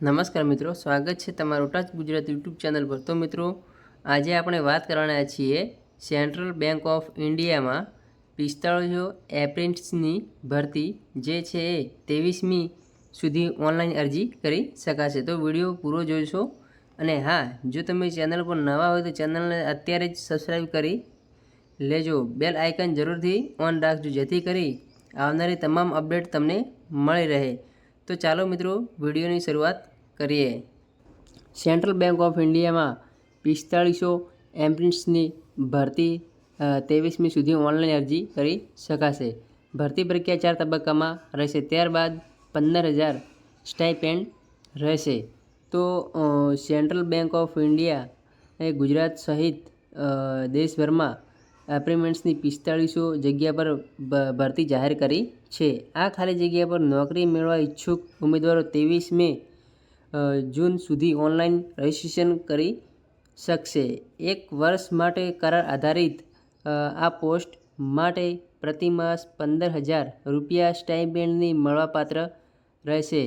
નમસ્કાર મિત્રો, સ્વાગત છે તમારું ટચ ગુજરાત યુટ્યુબ ચેનલ પર। તો મિત્રો, આજે આપણે વાત કરવાના છીએ સેન્ટ્રલ બેંક ઓફ ઇન્ડિયામાં 45 એપ્રેન્ટિસની ભરતી જે છે એ 23મી સુધી ઓનલાઈન અરજી કરી શકાશે। તો વિડીયો પૂરો જોઈશો। અને હા, જો તમે ચેનલ પર નવા હોય તો ચેનલને અત્યારે જ સબસ્ક્રાઈબ કરી લેજો, બેલ આઇકન જરૂરથી ઓન રાખજો જેથી કરી આવનારી તમામ અપડેટ તમને મળી રહે। તો ચાલો મિત્રો, વિડીયોની શરૂઆત કરીએ। સેન્ટ્રલ બેંક ઓફ ઇન્ડિયામાં 45 એપ્રેન્ટિસની ભરતી 23મી સુધી ઓનલાઈન અરજી કરી શકાશે। ભરતી પ્રક્રિયા 4 તબક્કામાં રહેશે, ત્યારબાદ 15,000 સ્ટાઇપેન્ડ રહેશે। તો સેન્ટ્રલ બેંક ઓફ ઇન્ડિયા એ ગુજરાત સહિત દેશભરમાં એપ્રેન્ટિસની 45 જગ્યા પર ભરતી જાહેર કરી છે। આ ખાલી જગ્યા પર નોકરી મેળવવા ઈચ્છુક ઉમેદવારો 23 જૂન સુધી ઓનલાઈન રજિસ્ટ્રેશન કરી શકશે। 1 વર્ષ માટે કરાર આધારિત આ પોસ્ટ માટે પ્રતિમાસ 15,000 રૂપિયા સ્ટાઇપેન્ડની મળવાપાત્ર રહેશે।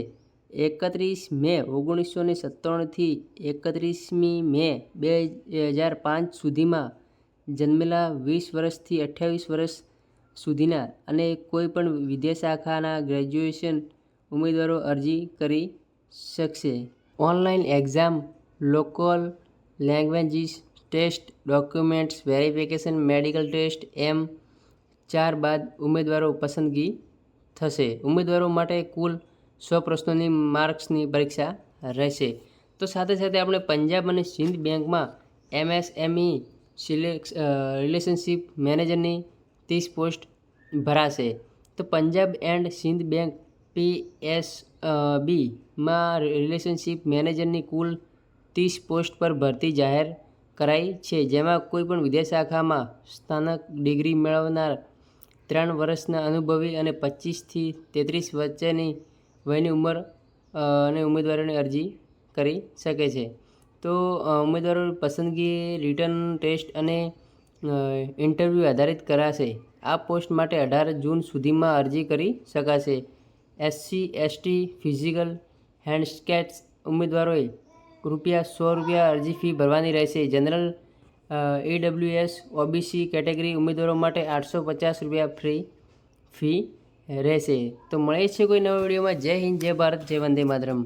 31 મે 1997 થી 31 મે 2005 સુધીમાં જન્મેલા 20 વર્ષથી 28 વર્ષ સુધીના અને કોઈપણ વિદ્યાશાખાના ગ્રેજ્યુએશન ઉમેદવારો અરજી કરી શકશે। Online exam, local languages test, documents verification, medical test એમ 4 બાદ ઉમેદવારો પસંદગી થશે। ઉમેદવારો માટે કુલ 100 પ્રશ્નોની માર્ક્સની પરીક્ષા રહેશે। તો સાથે સાથે આપણે પંજાબ અને સિંધ બેંકમાં MSME રિલેશનશિપ મેનેજરની 30 પોસ્ટ ભરાશે। તો Punjab and Sind bank PSB માં રિલેશનશિપ મેનેજરની કુલ 30 પોસ્ટ પર ભરતી જાહેર કરાઈ છે, જેમાં કોઈપણ વિદ્યાશાખામાં સ્નાતક ડિગ્રી મેળવનાર, 3 વર્ષના અનુભવી અને 25 થી 33 વચ્ચેની વયની ઉંમર અને ઉમેદવારોને અરજી કરી શકે છે। તો ઉમેદવારોની પસંદગી રિટન ટેસ્ટ અને ઇન્ટરવ્યૂ આધારિત કરાશે। આ પોસ્ટ માટે 18 જૂન સુધીમાં અરજી કરી શકાશે। SC, ST, ફિઝિકલ હેન્ડિકેપ્ડ ઉમેદવારોએ ₹100 અરજી ફી ભરવાની રહેશે। જનરલ, EWS, OBC કેટેગરી ઉમેદવારો માટે ₹850 ફી રહેશે। તો મળે છે કોઈ નવા વિડીયોમાં। જય હિન્દ, જય ભારત, જય વંદે માતરમ।